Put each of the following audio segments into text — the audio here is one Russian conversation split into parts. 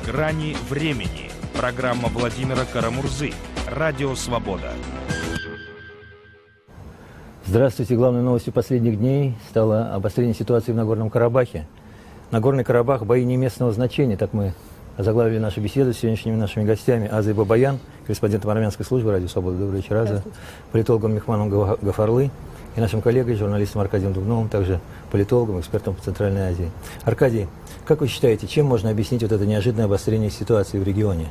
Грани времени. Программа Владимира Карамурзы. Радио «Свобода». Здравствуйте. Главной новостью последних дней стало обострение ситуации в Нагорном Карабахе. Нагорный Карабах – бои не местного значения. Так мы озаглавили нашу беседу с сегодняшними нашими гостями. Азой Бабаян, корреспондентом армянской службы «Радио Свобода». Добрый вечер, Аза. Политологом Мехманом Гафарлы и нашим коллегой, журналистом Аркадием Дубновым, также политологом, экспертом по Центральной Азии. Аркадий, как вы считаете, чем можно объяснить вот это неожиданное обострение ситуации в регионе?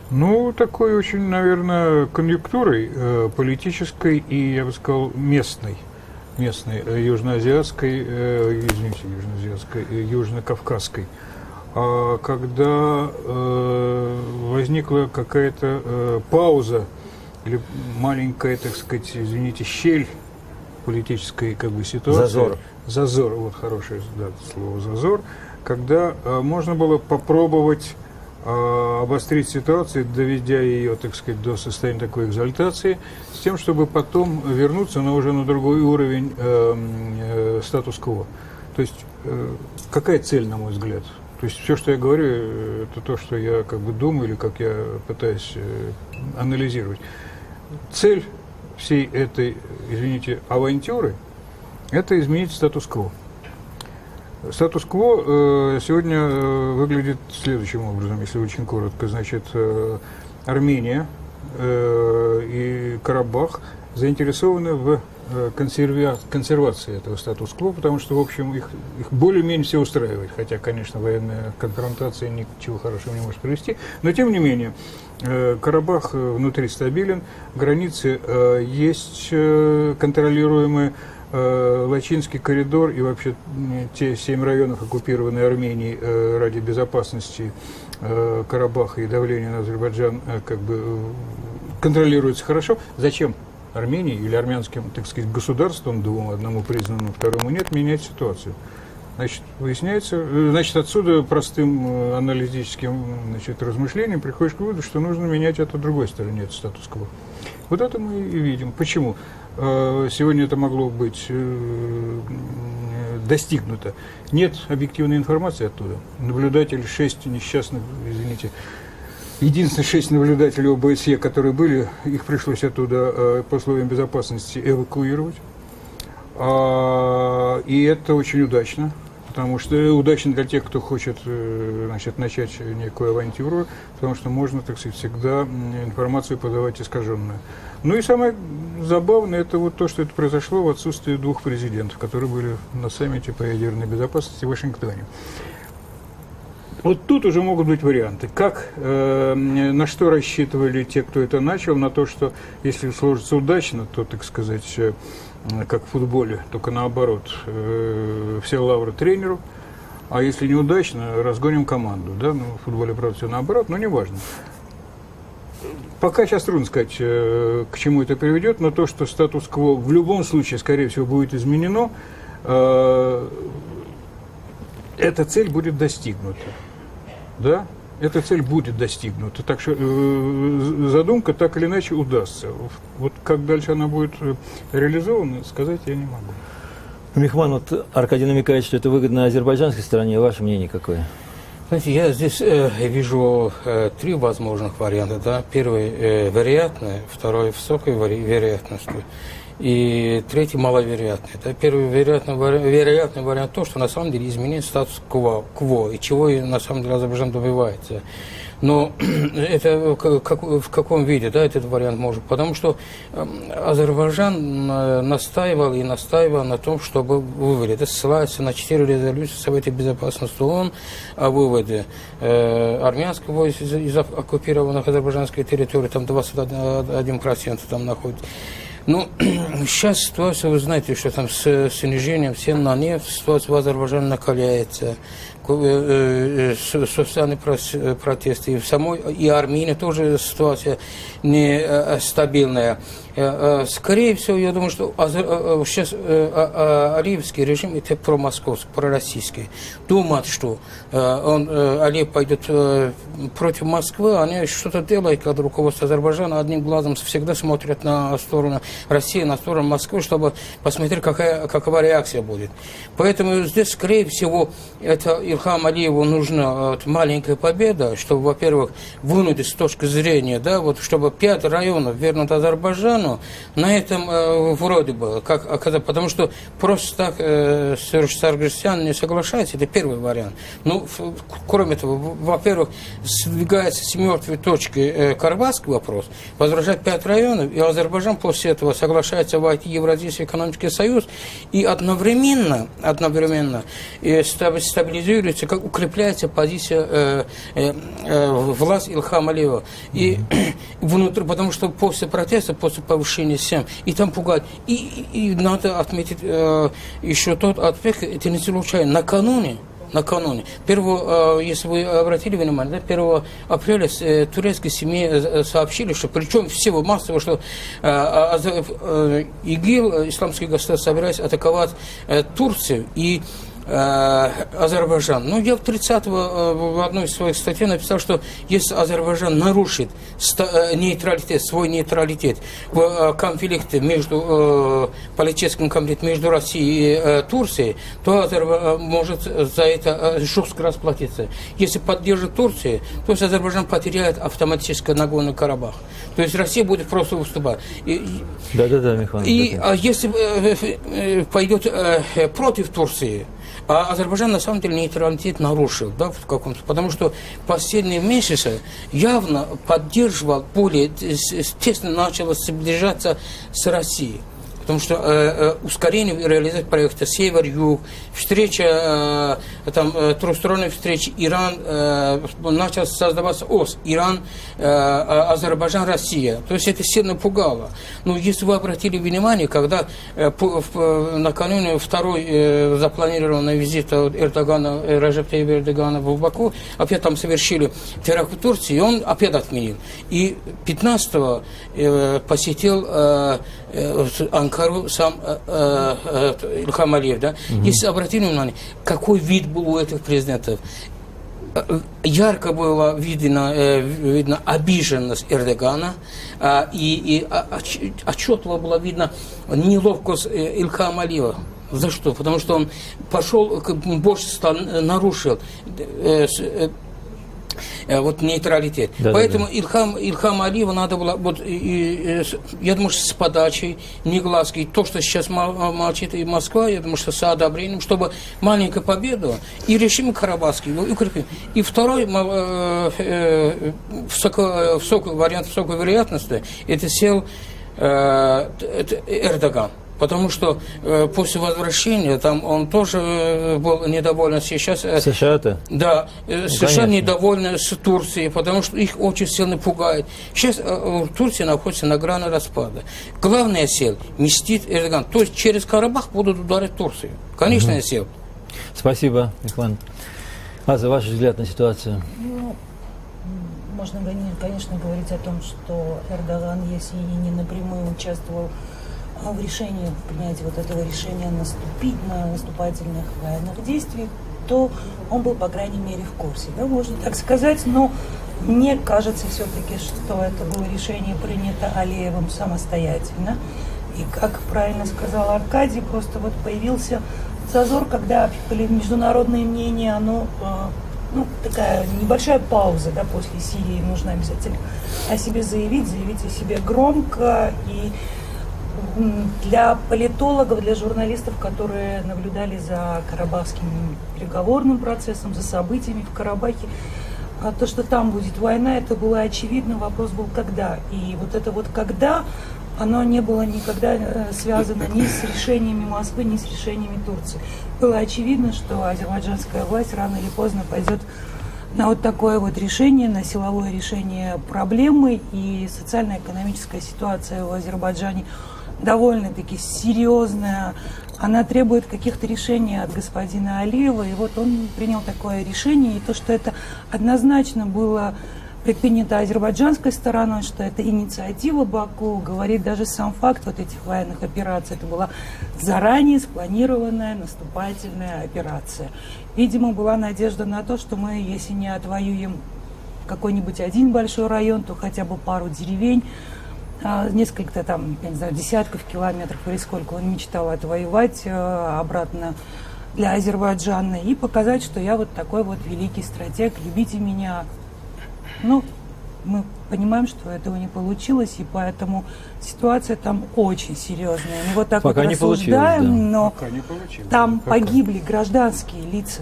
Ну, такой очень, наверное, конъюнктурой политической и, я бы сказал, местной, южноазиатской, южно-кавказской, когда возникла какая-то пауза или маленькая, так сказать, щель политической ситуации. Зазор, вот хорошее слово «зазор», когда можно было попробовать обострить ситуацию, доведя ее, так сказать, до состояния такой экзальтации, с тем, чтобы потом вернуться, но уже на другой уровень статус-кво. То есть, какая цель, на мой взгляд? То есть, все, что я говорю, это то, что я думаю, или как я пытаюсь анализировать. Цель всей этой, авантюры – это изменить статус-кво. Статус-кво сегодня выглядит следующим образом, если очень коротко. Значит, Армения и Карабах заинтересованы в консервации этого статус-кво, потому что, в общем, их более-менее все устраивает, хотя, конечно, военная конфронтация ничего хорошего не может привести, но, тем не менее, Карабах внутри стабилен, границы есть контролируемые, Лачинский коридор и вообще те 7 районов, оккупированные Арменией ради безопасности Карабаха и давления на Азербайджан, контролируются хорошо. Зачем Армении или армянским, так сказать, государствам, двум, одному признанному, второму нет, менять ситуацию? Значит, выясняется, отсюда простым аналитическим размышлением приходишь к выводу, что нужно менять это другой стороне, это статус-кво. Вот это мы и видим. Почему? Сегодня это могло быть достигнуто. Нет объективной информации оттуда. Наблюдатели, 6 несчастных, единственные 6 наблюдателей ОБСЕ, которые были, их пришлось оттуда по условиям безопасности эвакуировать. И это очень удачно, потому что удачно для тех, кто хочет начать некую авантюру, потому что можно, так сказать, всегда информацию подавать искаженную. Ну и самое забавное, это вот то, что это произошло в отсутствии 2 президентов, которые были на саммите по ядерной безопасности в Вашингтоне. Вот тут уже могут быть варианты. На что рассчитывали те, кто это начал, на то, что если сложится удачно, то, так сказать, как в футболе, только наоборот, все лавры тренеру, а если неудачно, разгоним команду. Да? Ну, в футболе, правда, все наоборот, но неважно. Пока сейчас трудно сказать, к чему это приведет, но то, что статус-кво в любом случае, скорее всего, будет изменено, эта цель будет достигнута. Да? Эта цель будет достигнута. Так что задумка так или иначе удастся. Вот как дальше она будет реализована, сказать я не могу. Мехман, вот Аркадий намекает, что это выгодно азербайджанской стороне. Ваше мнение какое? Знаете, я здесь вижу 3 возможных варианта. Да? Первый вероятный, второй высокой вероятностью, и третий маловероятный. Да? Первый вероятный вариант то, что на самом деле изменит статус-кво, и чего на самом деле Азербайджан добивается. Но это в каком виде, да, этот вариант может? Потому что Азербайджан настаивал на том, чтобы выводы. Это ссылается на 4 резолюции Совета Безопасности ООН о выводе армянского войск из оккупированных азербайджанской территории, там 21% там находится. Ну, сейчас ситуация, вы знаете, что там с снижением цен на нефть, ситуация в Азербайджане накаляется, социальные протесты, и Армении тоже ситуация нестабильная. Скорее всего, я думаю, что сейчас алиевский режим – это промосковский, пророссийский. Думают, что Алиев пойдет против Москвы, они что-то делают, когда руководство Азербайджана одним глазом всегда смотрят на сторону России, на сторону Москвы, чтобы посмотреть, какова реакция будет. Поэтому здесь, скорее всего, это Ильхаму Алиеву нужна вот, маленькая победа, чтобы, во-первых, вынудить с точки зрения, да, вот, чтобы 5 районов вернуть Азербайджану, на этом вроде бы, потому что просто так Саргсян не соглашается, это первый вариант. Ну, кроме того, во-первых, сдвигается с мертвой точки карабахский вопрос, возвращать 5 районов, и Азербайджан после этого соглашается войти в Евразийский экономический союз, и одновременно стабилизируется, как укрепляется позиция власти Ильхама Алиева. И внутри, потому что после протеста, после повышения СЕМ, и там пугать. И надо отметить еще тот аспект, это не случайно. Накануне, если вы обратили внимание, 1 апреля турецкие СМИ сообщили, что, причем всего массово, что ИГИЛ, исламское государство, собирается атаковать Турцию и Азербайджан. Ну, я в 30-го в одной из своих статей написал, что если Азербайджан нарушит свой нейтралитет в конфликте политическом конфликте между Россией и Турцией, то Азербайджан может за это жестко расплатиться. Если поддержит Турцию, то есть Азербайджан потеряет автоматически Нагорный Карабах. То есть Россия будет просто выступать. Да, Михаил. И если пойдет против Турции, а Азербайджан на самом деле нейтралитет нарушил, да, в каком-то, потому что последние месяцы явно поддерживал, более тесно начало сближаться с Россией. Потому что ускорение реализации проекта Север-Юг, встреча, трехсторонние встречи, Иран, начал создаваться ОС, Иран, Азербайджан, Россия. То есть это сильно пугало. Но если вы обратили внимание, когда накануне второй запланированного визита Эрдогана, Режеп Тайип Эрдогана в Баку, опять там совершили теракт в Турции, и он опять отменил. И 15-го посетил Анкару сам Ильхам Алиев, да? Если обратили внимание, какой вид был у этих президентов, ярко было видно обиженность Эрдогана, и отчетливо было видно неловкость Ильхама Алиева. За что? Потому что он пошел, больше нарушил нейтралитет. Да, поэтому Ильхам Алиева надо было, я думаю, что с подачей Негласской, то, что сейчас молчит и Москва, я думаю, что с одобрением, чтобы маленькую победу и режим карабахский укрепил. И второй вариант высокой вероятности, это сел Эрдоган. Потому что после возвращения там он тоже был недоволен сейчас. США-то? Да, США недовольны с Турцией, потому что их очень сильно пугает. Сейчас Турция находится на грани распада. Главная цель – мстит Эрдоган. То есть через Карабах будут ударить Турцию. Конечная цель. Спасибо, Михаил. Аза, ваш взгляд на ситуацию? Ну, можно, конечно, говорить о том, что Эрдоган, если и не напрямую участвовал в решении, в принятии вот этого решения наступить на наступательных военных действиях, то он был, по крайней мере, в курсе, да, можно так сказать, но мне кажется все-таки, что это было решение принято Алиевым самостоятельно, и, как правильно сказал Аркадий, просто вот появился зазор, когда международное мнение, оно, такая небольшая пауза, да, после Сирии нужно обязательно о себе заявить о себе громко, и для политологов, для журналистов, которые наблюдали за карабахским переговорным процессом, за событиями в Карабахе, то, что там будет война, это было очевидно, вопрос был когда. И вот это вот когда, оно не было никогда связано ни с решениями Москвы, ни с решениями Турции. Было очевидно, что азербайджанская власть рано или поздно пойдет на вот такое вот решение, на силовое решение проблемы, и социально-экономическая ситуация в Азербайджане довольно-таки серьезная, она требует каких-то решений от господина Алиева, и вот он принял такое решение, и то, что это однозначно было предпринято азербайджанской стороной, что это инициатива Баку, говорит даже сам факт вот этих военных операций, это была заранее спланированная наступательная операция. Видимо, была надежда на то, что мы, если не отвоюем какой-нибудь один большой район, то хотя бы пару деревень, несколько там, я не знаю, десятков километров или сколько он мечтал отвоевать обратно для Азербайджана и показать, что я вот такой вот великий стратег, любите меня. Ну, мы понимаем, что этого не получилось, и поэтому ситуация там очень серьезная. Мы вот так Пока вот не рассуждаем, получилось, да. но Пока не получилось. там Пока. погибли гражданские лица,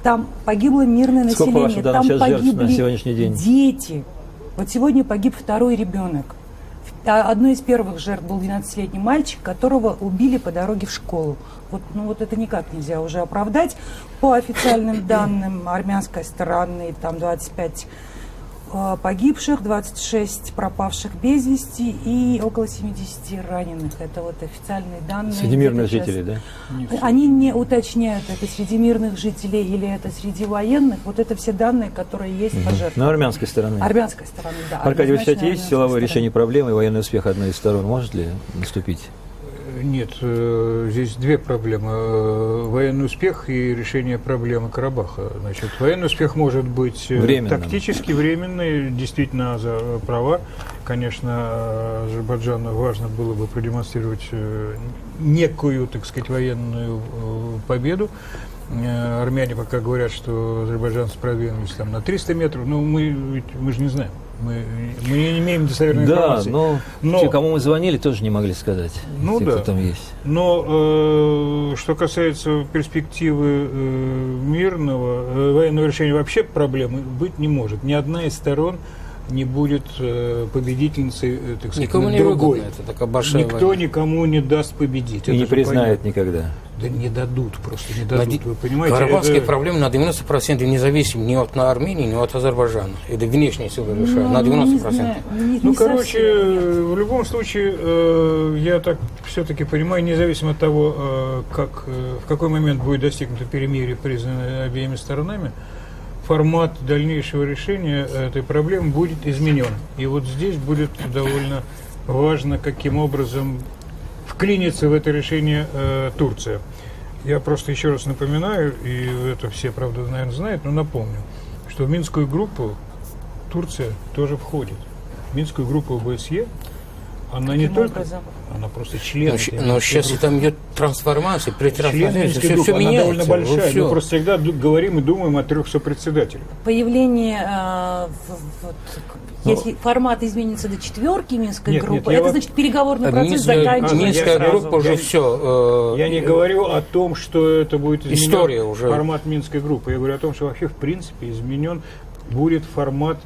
там погибло мирное Сколько, по население, вашим данным, там сейчас жертв на погибли сегодняшний день? дети. Вот сегодня погиб второй ребенок. Одной из первых жертв был 12-летний мальчик, которого убили по дороге в школу. Вот, ну, вот это никак нельзя уже оправдать. По официальным данным армянской стороны, там 25 погибших, 26 пропавших без вести и около 70 раненых. Это вот официальные данные. Среди мирных сейчас. жителей, да? Они не уточняют, это среди мирных жителей или это среди военных. Вот это все данные, которые есть по жертвам. На армянской стороне. Армянской стороны, да. Аркадий, вы считаете, есть однозначно силовое армянской решение проблемы и военный успех одной из сторон? Может ли наступить? Нет, здесь две проблемы. Военный успех и решение проблемы Карабаха. Значит, военный успех может быть Временным. тактически временный, действительно за права. Конечно, Азербайджану важно было бы продемонстрировать некую, так сказать, военную победу. Армяне пока говорят, что азербайджанцы продвинулись там на 300 метров, но мы же не знаем. Мы не имеем достоверной информации. Да, но те, кому мы звонили, тоже не могли сказать, ну, те, да. кто там есть. Но что касается перспективы мирного, военного решения вообще проблемы быть не может. Ни одна из сторон не будет победительницей, так сказать, Никому не другой. выгодно, это такая большая Никто война. никому не даст победить. И это не же признает понятно. никогда. Да не дадут, просто не дадут. Вы понимаете? Карабахские это- проблемы на 90% независимы ни от Армении, ни от Азербайджана. Это внешние силы решают, на 90%. Ну, короче, в любом случае, я так все-таки понимаю, независимо от того, в какой момент будет достигнуто перемирие, признанное обеими сторонами, формат дальнейшего решения этой проблемы будет изменен. И вот здесь будет довольно важно, каким образом вклинится в это решение Турция. Я просто еще раз напоминаю, и это все, правда, наверное, знают, но напомню, что в Минскую группу Турция тоже входит. В Минскую группу ОБСЕ она не только... Она просто член. Но сейчас там идет трансформация, при Член трансформации Минской группы, все она меняется. довольно большая. Вот всё. Мы просто всегда говорим и думаем о 3 сопредседателях. Появление, если формат изменится до 4 Минской Нет, группы, я это вот- значит переговорный процесс Минская, заканчивается. Минская сразу- группа уже все. Я не говорю о том, что это будет изменен История уже. формат Минской группы. Я говорю о том, что вообще в принципе изменен будет формат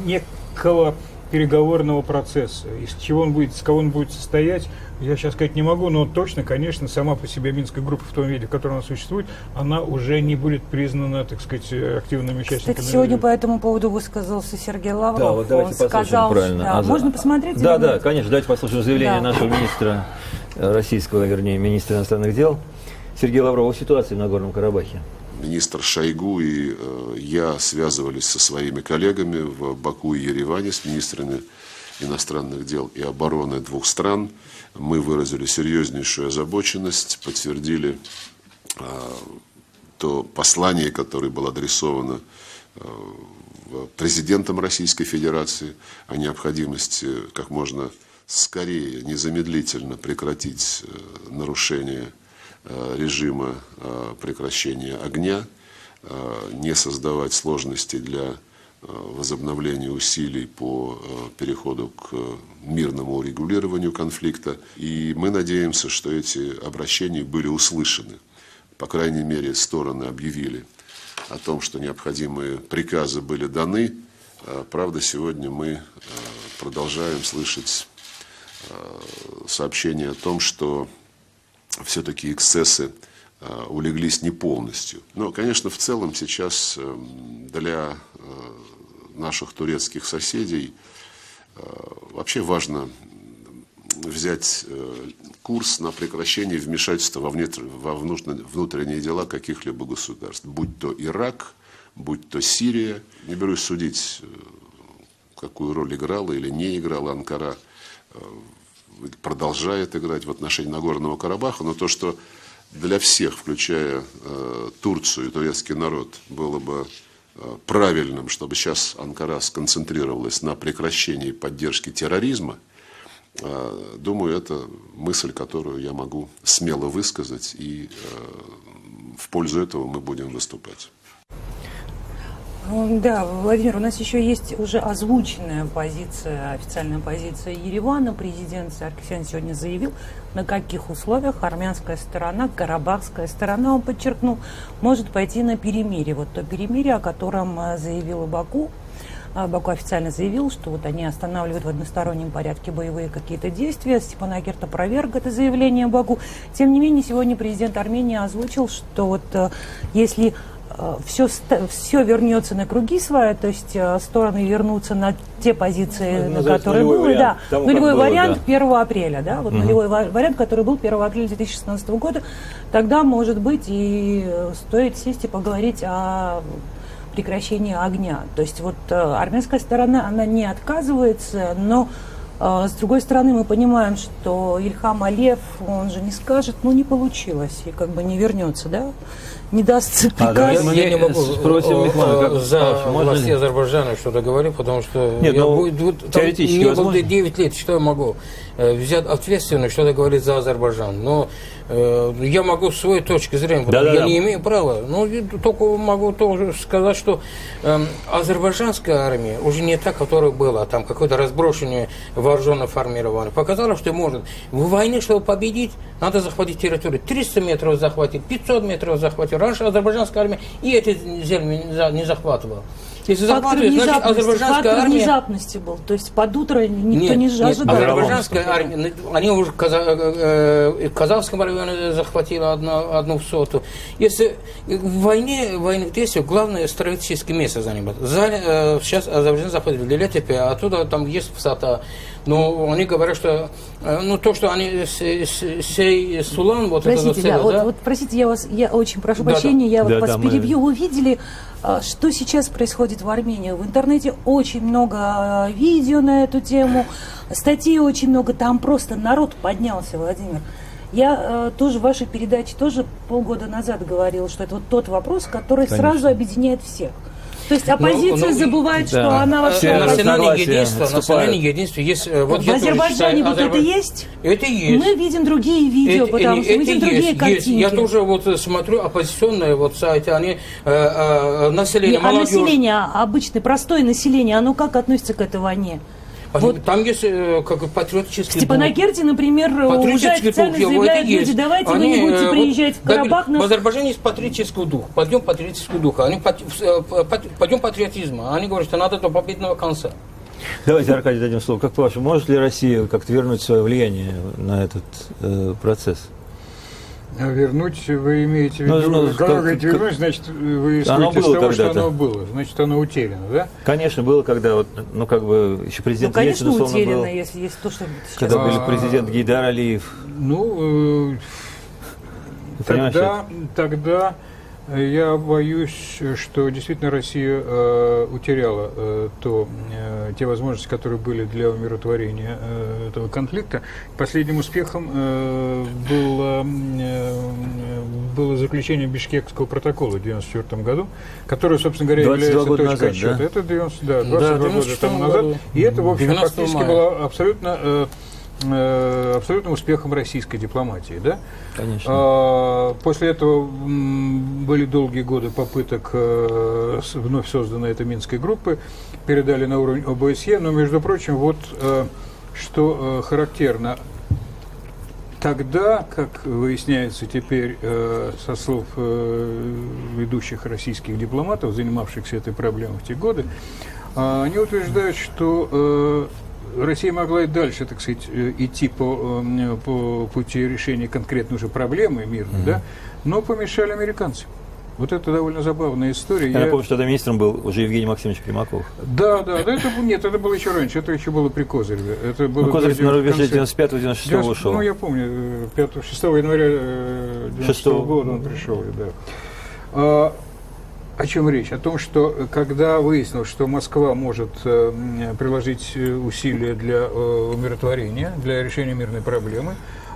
некого переговорного процесса. Из чего он будет, с кого он будет состоять, я сейчас сказать не могу, но точно, конечно, сама по себе Минская группа в том виде, в котором она существует, она уже не будет признана, так сказать, активными участниками. Кстати, сегодня по этому поводу высказался Сергей Лавров. Да, вот давайте Он послушаем сказал, правильно. да, можно посмотреть? Да, или да, нет? конечно. Давайте послушаем заявление Да. нашего министра российского, вернее, министра иностранных дел Сергея Лаврова о ситуации в Нагорном Карабахе. Министр Шойгу и я связывались со своими коллегами в Баку и Ереване, с министрами иностранных дел и обороны двух стран. Мы выразили серьезнейшую озабоченность, подтвердили то послание, которое было адресовано президентом Российской Федерации о необходимости как можно скорее, незамедлительно прекратить нарушение режима прекращения огня, не создавать сложностей для возобновления усилий по переходу к мирному урегулированию конфликта. И мы надеемся, что эти обращения были услышаны. По крайней мере, стороны объявили о том, что необходимые приказы были даны. Правда, сегодня мы продолжаем слышать сообщения о том, что все-таки эксцессы улеглись не полностью. Но, конечно, в целом сейчас для наших турецких соседей вообще важно взять курс на прекращение вмешательства во внутренние дела каких-либо государств, будь то Ирак, будь то Сирия. Не берусь судить, какую роль играла или не играла Анкара, продолжает играть в отношении Нагорного Карабаха, но то, что для всех, включая Турцию и турецкий народ, было бы правильным, чтобы сейчас Анкара сконцентрировалась на прекращении поддержки терроризма думаю, это мысль, которую я могу смело высказать, и в пользу этого мы будем выступать. Да, Владимир, у нас еще есть уже озвученная позиция, официальная позиция Еревана. Президент Саркисян сегодня заявил, на каких условиях армянская сторона, карабахская сторона, он подчеркнул, может пойти на перемирие. Вот то перемирие, о котором заявил Баку. Баку официально заявил, что вот они останавливают в одностороннем порядке боевые какие-то действия. Степанакерт опроверг это заявление Баку. Тем не менее, сегодня президент Армении озвучил, что вот если все вернется на круги свои, то есть стороны вернутся на те позиции, на которые были. Да, нулевой вариант 1 апреля. Да, вот нулевой вариант, который был 1 апреля 2016 года. Тогда, может быть, и стоит сесть и поговорить о прекращении огня. То есть вот армянская сторона, она не отказывается, но с другой стороны мы понимаем, что Ильхам Алиев, он же не скажет, ну не получилось, и как бы не вернется, да? Не даст приказ. Я не могу за власти Азербайджана что-то говорить, потому что нет, теоретически мне было 9 лет, что я могу взять ответственность, что-то говорить за Азербайджан. Но я могу с своей точки зрения, я не имею права, но только могу тоже сказать, что азербайджанская армия уже не та, которая была, там какое-то разброшенное вооруженное формирование, показало, что может. В войне, чтобы победить, надо захватить территорию. 300 метров захватить, 500 метров захватить. Раньше азербайджанская армия и эти земли не захватывала. Если захватывает, значит, азербайджанская армия... внезапности был, то есть под утро никто не ожидал. Азербайджанская армия, они уже в Казахском районе захватила одну соту. Если в военных действиях главное стратегическое место занимать. Сейчас Азербайджан захватили Лилетепе, оттуда там есть высота. Но они говорят, что то, что они Сулан, вот простите, это цель, вот, простите, я очень прошу прощения, я вас перебью. Вы видели, что сейчас происходит в Армении? В интернете очень много видео на эту тему, статей очень много, там просто народ поднялся, Владимир. Я тоже в вашей передаче тоже полгода назад говорила, что это вот тот вопрос, который сразу объединяет всех. То есть оппозиция забывает, что она вообще... Национальное единство есть... Вот в Азербайджане вот это есть? Это есть. Мы видим другие видео, потому что видим другие картинки. Я тоже вот смотрю оппозиционные вот сайты, они население, молодежь... А население, обычное, простое население, оно как относится к этой войне? Вот. Там есть как патриотический дух. В Степанакерте, например, уже официально заявляют люди, давайте вы не будете приезжать в Карабах. В Азербайджане есть патриотический дух, подъем патриотического духа, подъем патриотизма. Они говорят, что надо до победного конца. Давайте, Аркадий, дадим слово. Как по-вашему, может ли Россия как-то вернуть свое влияние на этот процесс? Вернуть, вы имеете в виду, когда вы говорите вернуть, значит, вы исходите из того, что оно было, значит, оно утеряно, да? Конечно, было, когда, вот, еще президент Ельцин, условно, утеряно, был, если есть то, что сейчас... когда был президент Гейдар Алиев. Тогда я боюсь, что действительно Россия утеряла те возможности, которые были для умиротворения этого конфликта. Последним успехом было заключение Бишкекского протокола в 1994 году, который, собственно говоря, является точкой отсчета. Это 22 года тому назад. И это, в общем, фактически было абсолютным успехом российской дипломатии, да? Конечно. После этого были долгие годы попыток вновь созданной этой Минской группы, передали на уровень ОБСЕ, но, между прочим, вот что характерно, тогда, как выясняется теперь со слов ведущих российских дипломатов, занимавшихся этой проблемой в те годы, они утверждают, что Россия могла и дальше, так сказать, идти по пути решения конкретной уже проблемы мирной, да, но помешали американцы. Вот это довольно забавная история. Я напомню, что тогда министром был уже Евгений Максимович Примаков. Да, это было еще раньше, это еще было при Козыреве. Это было Козырев на рубеже 95-96 ушел. Ну, я помню, 6 января 96 года он пришел, да. О чем речь? О том, что когда выяснилось, что Москва может приложить усилия для умиротворения, для решения мирной проблемы,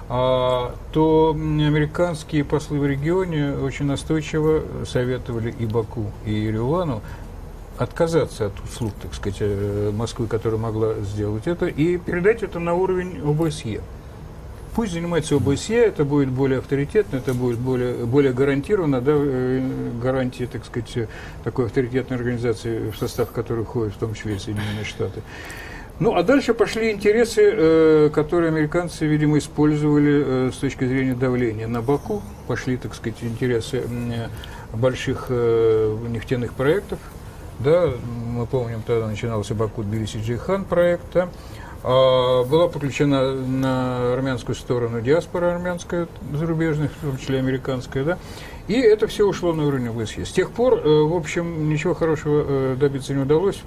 то американские послы в регионе очень настойчиво советовали и Баку, и Еревану отказаться от услуг, так сказать, Москвы, которая могла сделать это, и передать это на уровень ОБСЕ. Пусть занимается ОБСЕ, это будет более авторитетно, это будет более гарантированно, да, гарантии, так сказать, такой авторитетной организации, в состав которой входят в том числе и Соединенные Штаты. Ну, а дальше пошли интересы, которые американцы, видимо, использовали с точки зрения давления на Баку. Пошли, так сказать, интересы больших нефтяных проектов. Да, мы помним, тогда начинался Баку-Тбилиси-Джейхан проект. Да. Была подключена на армянскую сторону диаспора армянская, зарубежная, в том числе американская, да, и это все ушло на уровень ОБСЕ. С тех пор, в общем, ничего хорошего добиться не удалось,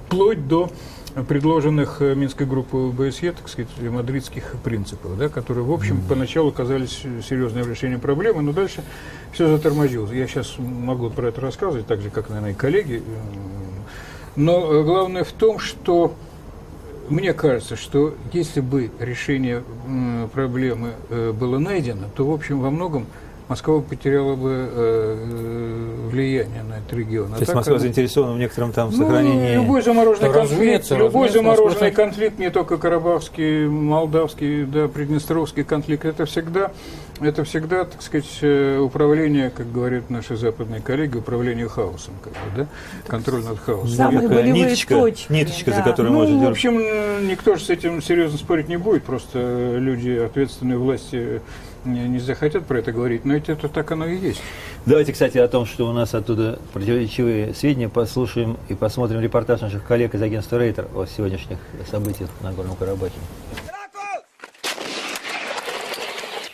вплоть до предложенных Минской группой ОБСЕ, так сказать, мадридских принципов, да, которые, в общем, поначалу казались серьезным решением проблемы, но дальше все затормозилось. Я сейчас могу про это рассказывать, так же, как, наверное, и коллеги, но главное в том, что мне кажется, что если бы решение проблемы было найдено, то, в общем, во многом Москва потеряла бы влияние на этот регион. То есть Москва заинтересована в некотором там сохранении... Любой замороженный конфликт, не только карабахский, молдавский, да, приднестровский конфликт, это всегда, так сказать, управление, как говорят наши западные коллеги, управление хаосом, как бы, да? Контроль над хаосом. Самые болевые точки. Ниточка, да. за которую можно в держать. общем, никто же с этим серьезно спорить не будет, просто люди, ответственные власти, не захотят про это говорить, но ведь это так оно и есть. Давайте, кстати, о том, что у нас оттуда противоречивые сведения, послушаем и посмотрим репортаж наших коллег из агентства Рейтер о сегодняшних событиях на Горном Карабахе.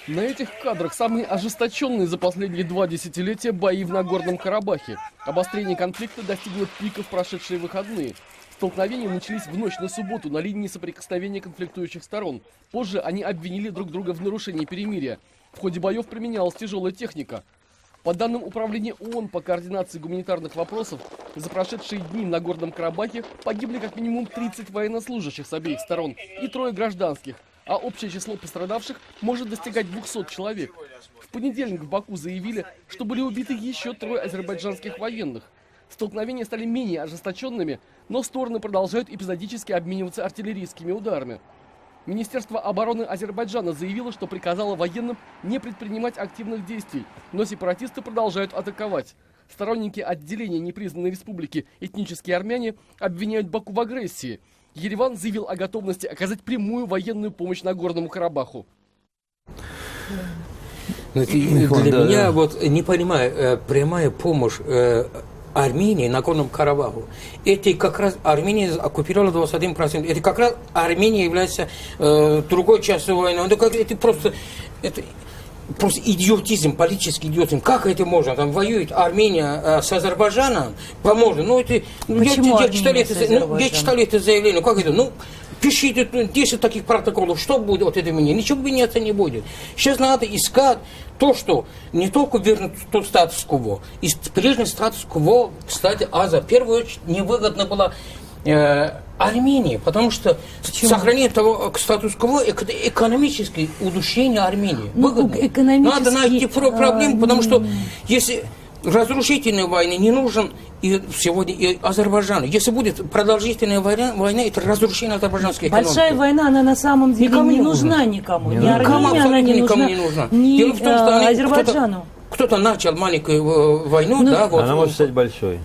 На этих кадрах самые ожесточенные за последние 2 десятилетия бои в Нагорном Карабахе. Обострение конфликта достигло пика в прошедшие выходные. Столкновения начались в ночь на субботу на линии соприкосновения конфликтующих сторон. Позже они обвинили друг друга в нарушении перемирия. В ходе боев применялась тяжелая техника. По данным Управления ООН по координации гуманитарных вопросов, за прошедшие дни в Нагорном Карабахе погибли как минимум 30 военнослужащих с обеих сторон и 3 гражданских, а общее число пострадавших может достигать 200 человек. В понедельник в Баку заявили, что были убиты еще 3 азербайджанских военных. Столкновения стали менее ожесточенными, но стороны продолжают эпизодически обмениваться артиллерийскими ударами. Министерство обороны Азербайджана заявило, что приказало военным не предпринимать активных действий, но сепаратисты продолжают атаковать. Сторонники отделения непризнанной республики этнические армяне обвиняют Баку в агрессии. Ереван заявил о готовности оказать прямую военную помощь Нагорному Карабаху. Для меня, вот не понимаю, прямая помощь Армении, Нагорному Карабаху. Это как раз Армения оккупировала 21%. Это как раз Армения является другой частью войны. Это просто идиотизм, политический идиотизм. Как это можно? Там воюет Армения с Азербайджаном, поможет. Я читал это заявление. Как это? Пишите 10 таких протоколов, что будет от этого мнения? Ничего меняться не будет. Сейчас надо искать то, что не только вернуть тот статус-кво. Из прежнего статус-кво, кстати, в первую очередь невыгодно было Армении, потому что сохранение того статус-кво – это экономическое удушение Армении. Надо найти проблему, потому что если разрушительной войны не нужен и сегодня и Азербайджану. Если будет продолжительная война, это разрушение азербайджанской экономики. Большая война, она на самом деле не нужна никому. Ни Армении она не нужна, ни Азербайджану. Кто-то начал маленькую войну, она может стать большой.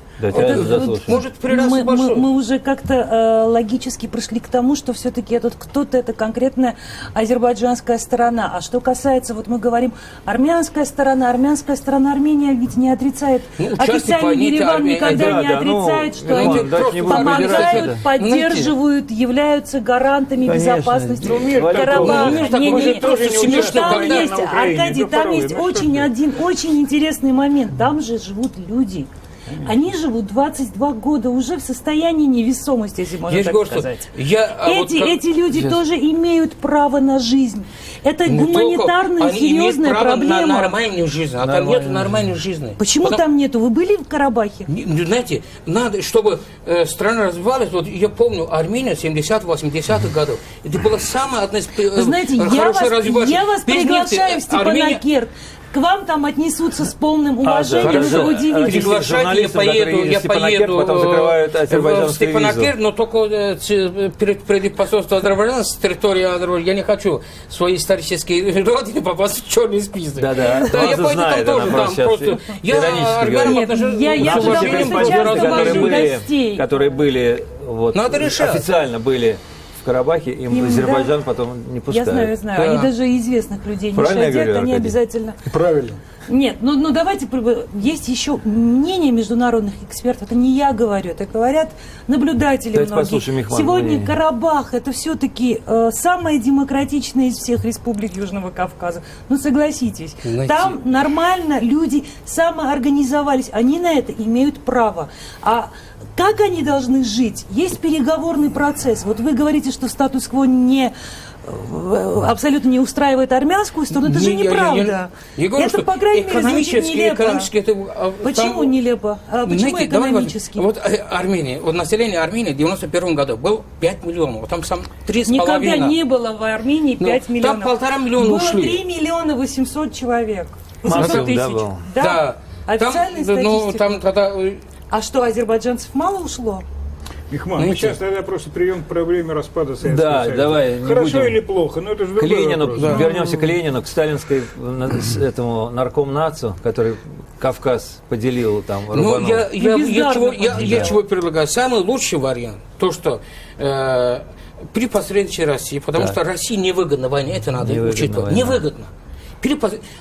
Может прирасться большой. Мы уже как-то логически пришли к тому, что все-таки этот кто-то это конкретная азербайджанская сторона. А что касается, вот мы говорим, армянская сторона, Армения ведь не отрицает. Официально Ереван никогда не отрицает, что они помогают, поддерживают, являются гарантами безопасности Карабаха. Там есть, Аркадий, там есть очень интересный момент. Там же живут люди. Они живут 22 года уже в состоянии невесомости, если можно так сказать. Эти люди тоже имеют право на жизнь. Это гуманитарная серьезная проблема. Они имеют право на нормальную жизнь, а там нет нормальной жизни. Почему там нету? Вы были в Карабахе? Знаете, надо, чтобы страна развивалась. Вот я помню, Армения 70-80-х годов. Это была самая одна из знаете, я вас приглашаю в Степанакерт. к вам там отнесутся с полным уважением, хорошо. вы удивитесь. Приглашайте, я поеду потом закрывают в азербайджанскую Степанакерт, визу. но только перед посольством Азербайджана с территории Азербайджана. Я не хочу свои исторические родины попасть в черный список. Да-да, Да, я Аза поеду знает, там она тоже, просто там сейчас просто... Я иронически армянам говорит. отношусь Я с туда уважением, просто часто уважением. вожу гостей. которые были вот, Надо решать. официально были в Карабахе, им Им, Азербайджан да. потом не Я пускают. знаю, я знаю. Да. Они даже известных людей не Правильно я щадят, говорю, они Аркадий? обязательно... Правильно. Нет, ну давайте, есть еще мнение международных экспертов, это не я говорю, это говорят наблюдатели Давайте многие. послушаем их Сегодня мнение. Карабах это все-таки самая демократичная из всех республик Южного Кавказа. Ну согласитесь, Знаете- там нормально люди самоорганизовались, они на это имеют право. А как они должны жить? Есть переговорный процесс. Вот вы говорите, что статус-кво абсолютно не устраивает армянскую сторону, это же неправда. Я говорю, Это, что по крайней мере, звучит нелепо. экономически это... Почему нелепо? А почему Знаете, давай экономически? Вот Армения, вот население Армении в 91 году было 5 миллионов, вот там сам 3,5. Никогда не было в Армении 5 Ну, миллионов. там 1,5 миллиона было ушли. 3 миллиона 800 человек. 800 Максимум, тысяч. да, был? Да. Официальная там, ну, статистика. там тогда... А что, азербайджанцев мало ушло? Михман, мы Знаете- сейчас тогда просто перейдем к проблеме распада Советского Да, Союза. давай, не Хорошо будем. или плохо, но это же К другой Ленину, вопрос. вернемся к Ленину, к сталинской этому наркомнацу, который Кавказ поделил там, Ну, рубанул. я бездарно чего предлагаю? Самый лучший вариант, то, что при посредничестве России, потому Так. что России невыгодна война, это надо Невыгодна учитывать. война. Невыгодно.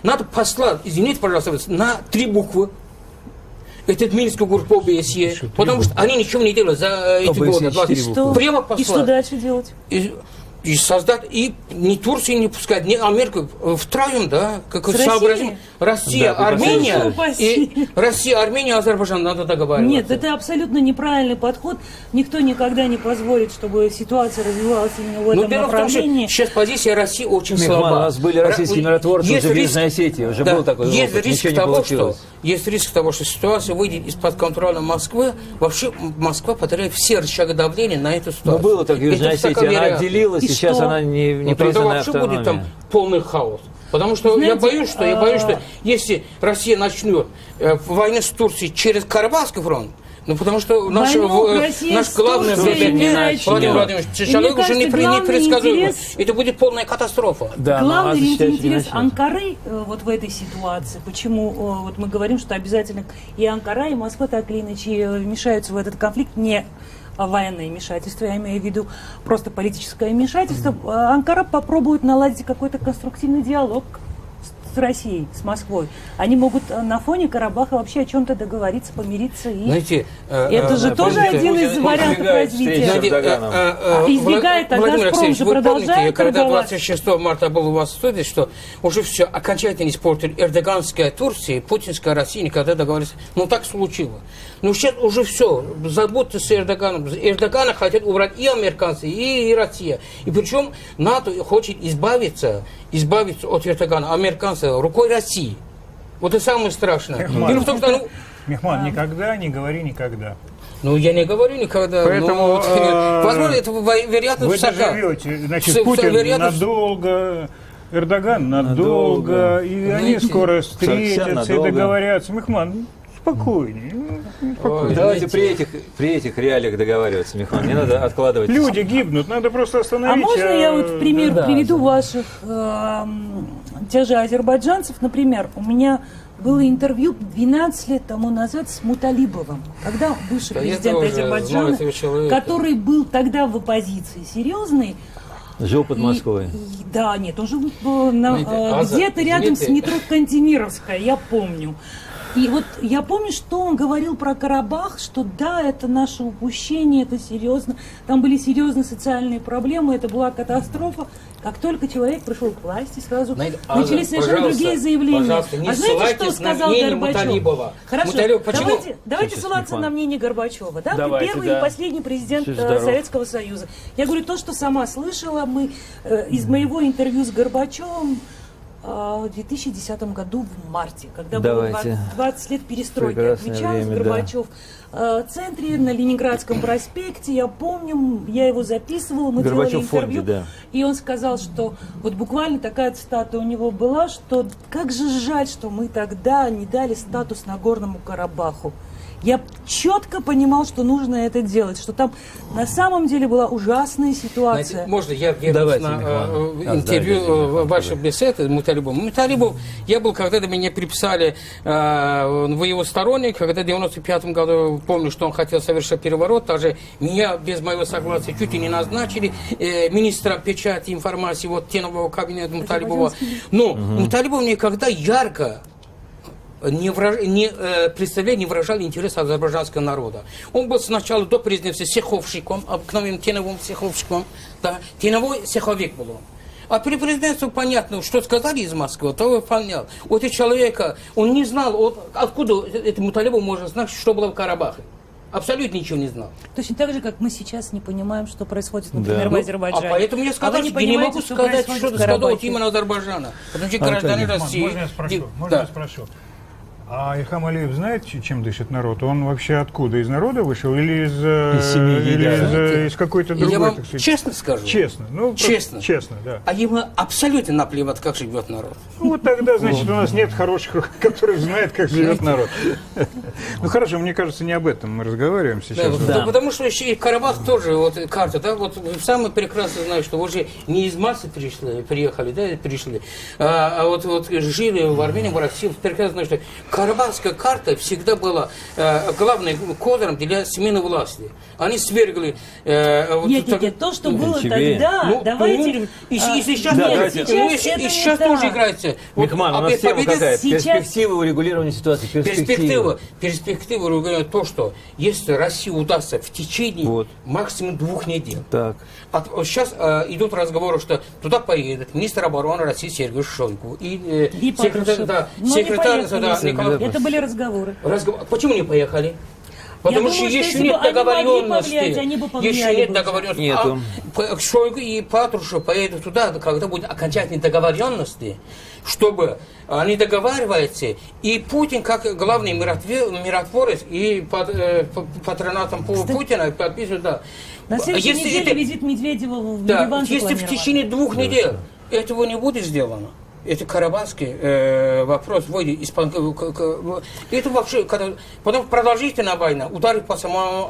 Надо послать, извините, пожалуйста, на 3 буквы этот Минский группу ОБСЕ, потому что они ничего не делают за эти ОБСЕ годы. 4 Что? Прямо И что послать. дальше делать? И создать, и ни Турцию не пускать, ни Америку, втроем, да, как С сообразим. Россия, Да, Армения, спасибо. и Россия, Армения, Азербайджан, надо договариваться. Нет, это абсолютно неправильный подход. Никто никогда не позволит, чтобы ситуация развивалась именно в этом Но дело в том, что направлении. сейчас позиция России очень Михман, слаба. у нас были российские миротворцы Есть уже в риск- Южной Осетии, уже да, был такой есть опыт, риск ничего не того, что получилось. есть риск того, что ситуация выйдет из-под контроля Москвы. Вообще Москва потеряет все рычаги давления на эту ситуацию. Ну, было так в Южной Это Осетии, она вероятно. отделилась, И сейчас что? она не Ну, тогда признанная вообще будет там автономией. полный хаос. Потому что Знаете, я боюсь, что если Россия начнет войну с Турцией через Карабахский фронт, ну потому что наш Россия с главный Турцией не начнет. Владимир Владимирович, И человек мне уже кажется, главный непредсказуемый. интерес- Это будет полная катастрофа. Да, но Главный Аза считает, что не интерес начнет. Анкары вот в этой ситуации, почему вот мы говорим, что обязательно и Анкара, и Москва так или иначе вмешаются в этот конфликт, не военное вмешательство, я имею в виду просто политическое вмешательство. Анкара попробует наладить какой-то конструктивный диалог с Россией, с Москвой. Они могут на фоне Карабаха вообще о чем-то договориться, помириться. И Знаете, это же тоже помните, один из Путин вариантов избегает развития. встречи. Эрдоганом. Избегает, а Владимир «Газпром» Алексеевич, же вы помните, продолжает когда торговать. 26 марта был у вас в студии, что уже все окончательно испортили эрдоганская Турция и путинская Россия никогда договорились. Ну так случилось. Но сейчас уже все, забудьте с Эрдоганом. Эрдогана хотят убрать и американцы, и Россия. И причем НАТО хочет избавиться от Эрдогана, американцы рукой России. Вот это самое страшное. Михман. Дело в том, что, Михман, никогда не говори никогда. я не говорю никогда. Поэтому, возможно, это вероятность Вы высока. доживете. Значит, Вся Путин вероятность- надолго, Эрдоган надолго, Надолго. и они Знаете, скоро совсем встретятся и надолго. договорятся. Михман, спокойнее. Ой, Давайте знаете, при этих реалиях договариваться, Михаил. Не надо откладывать. Люди гибнут, надо просто остановить. А можно я вот в пример да, приведу ваших, те же азербайджанцев, например, у меня было интервью 12 лет тому назад с Муталибовым, когда бывший Да, я президент тоже Азербайджана, знаю этого человека. который был тогда в оппозиции серьезной. Жил под И- Москвой. Да, нет, он жил Знаете, Аза, где-то рядом с извините. метро Кантемировская, я помню. И вот я помню, что он говорил про Карабах, что да, это наше упущение, это серьезно. Там были серьезные социальные проблемы, это была катастрофа. Как только человек пришел к власти, сразу Знаете, начались Аза, совершенно пожалуйста, другие заявления. пожалуйста, не а знаете, что ссылайтесь на сказал мнение Горбачев? Муталибова. Хорошо, Муталибов, почему? давайте Сейчас, ссылаться Михаил. на мнение Горбачева. Да? Вы Давайте, первый да. и последний президент Будьте здоровы. Советского Союза. Я говорю то, что сама слышала. Мы из моего интервью с Горбачевым в 2010 году в марте, когда было Давайте. 20 лет перестройки. Прекрасное Отмечалось время, да. Горбачев в центре на Ленинградском проспекте. Я помню, я его записывала, мы Горбачев делали в фонде, интервью. да. И он сказал, что вот буквально такая цитата у него была, что как же жаль, что мы тогда не дали статус Нагорному Карабаху. Я четко понимал, что нужно это делать, что там на самом деле была ужасная ситуация. Знаете, можно я вернусь Давайте, на Михаил. интервью вашей беседы Муталибов? Муталибов, я был, когда меня приписали в его сторонник, когда в 95 году, помню, что он хотел совершить переворот, даже меня без моего согласия чуть ли не назначили министра печати информации, вот тенового кабинета Муталибова. Но Муталибов никогда ярко не выражал интерес азербайджанского народа. Он был сначала до президента сеховщиком, обыкновенным теновым сеховщиком, да, теновой сеховик был он. А при президентстве понятно, что сказали из Москвы, то выполнял. Вот и человека, он не знал, откуда этому Муталибу можно знать, что было в Карабахе. Абсолютно ничего не знал. Точно так же, как мы сейчас не понимаем, что происходит, например, в Азербайджане. А поэтому я сказал, вы что я не могу сказать, что происходит в сказал Карабахе? именно Азербайджана. Потому что граждане России... Можно я спрошу? Да. А Ильхам Алиев знает, чем дышит народ? Он вообще откуда? Из народа вышел или из семьи, или из какой-то другой, Я вам так сказать? честно скажу. Честно. Ну, Честно. Честно, да. А ему абсолютно наплевать, как живет народ. Ну, вот тогда, значит, у нас нет хороших, которые знают, как живет народ. Ну, хорошо, мне кажется, не об этом мы разговариваем сейчас. Да, потому что еще и Карабах тоже, вот карта, да, вот вы самые прекрасно знаете, что вы же не из массы приехали, да, пришли, а вот жили в Армении, в России, прекрасно знаете, что Карабахская карта всегда была главным козырем для смены власти. Они свергли... Нет, то, что было тогда, давайте... И сейчас тоже играется. Мехман, у нас тема какая? Перспективы урегулирования ситуации. Перспектива урегулирования то, что если России удастся в течение максимум 2 недель. Так. Сейчас идут разговоры, что туда поедет министр обороны России Сергей Шойгу и секретарь Николай. Это были разговоры. Почему не поехали? Потому что еще нет договоренности. Еще нет договоренности. Нету. Шойгу и Патрушев поедут туда, когда будет окончательные договоренности, чтобы они договариваются, и Путин, как главный миротворец, и под патронатом Путина подписывает, да. На следующей неделе визит Медведева в Ереван. Если в течение 2 недель этого не будет сделано, это карабахский вопрос выйдет из-под... Это вообще, потом продолжительная война, ударит по самому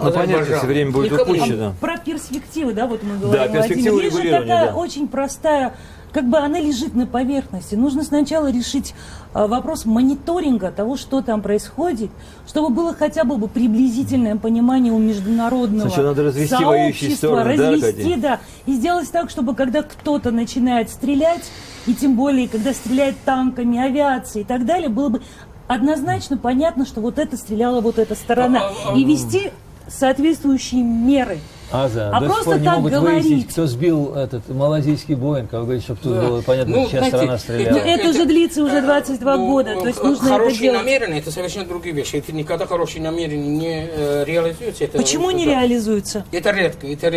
Азербайджану. Понятно, время будет упущено. Про перспективы, да, вот мы говорим. Да, перспективы Есть же регулирования, такая да. очень простая, как бы она лежит на поверхности. Нужно сначала решить вопрос мониторинга того, что там происходит, чтобы было хотя бы приблизительное понимание у международного Сначала надо развести воюющие сообщества, стороны, да, да, и сделать так, чтобы когда кто-то начинает стрелять, и тем более, когда стреляет танками, авиацией и так далее, было бы однозначно понятно, что вот это стреляла вот эта сторона. И вести соответствующие меры. Аза, А до сих просто пор не так могут говорить. выяснить, кто сбил этот малазийский Боинг, как говорит, чтобы тут было понятно, чья сторона стреляла. Это уже длится уже 22 года, то есть нужно это хорошие делать. намерения, это совершенно другие вещи. Это никогда хорошие намерения не реализуются. Почему не реализуются? Это редко. Это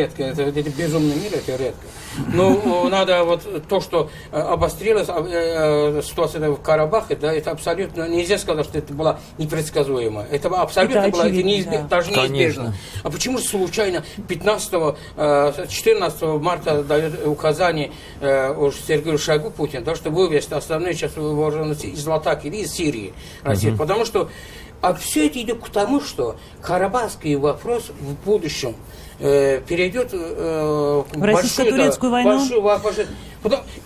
безумный мир, это редко. Но надо вот то, что обострилась ситуация в Карабахе, да, это абсолютно нельзя сказать, что это было непредсказуемо. Это абсолютно было, даже неизбежно. А почему же случайно 15-14 марта дает указание Сергею Шойгу Путин, да, чтобы вывести основные части вооруженных сил из Латаки или из Сирии, России, потому что все это идет к тому, что карабахский вопрос в будущем перейдет в российско-турецкую войну.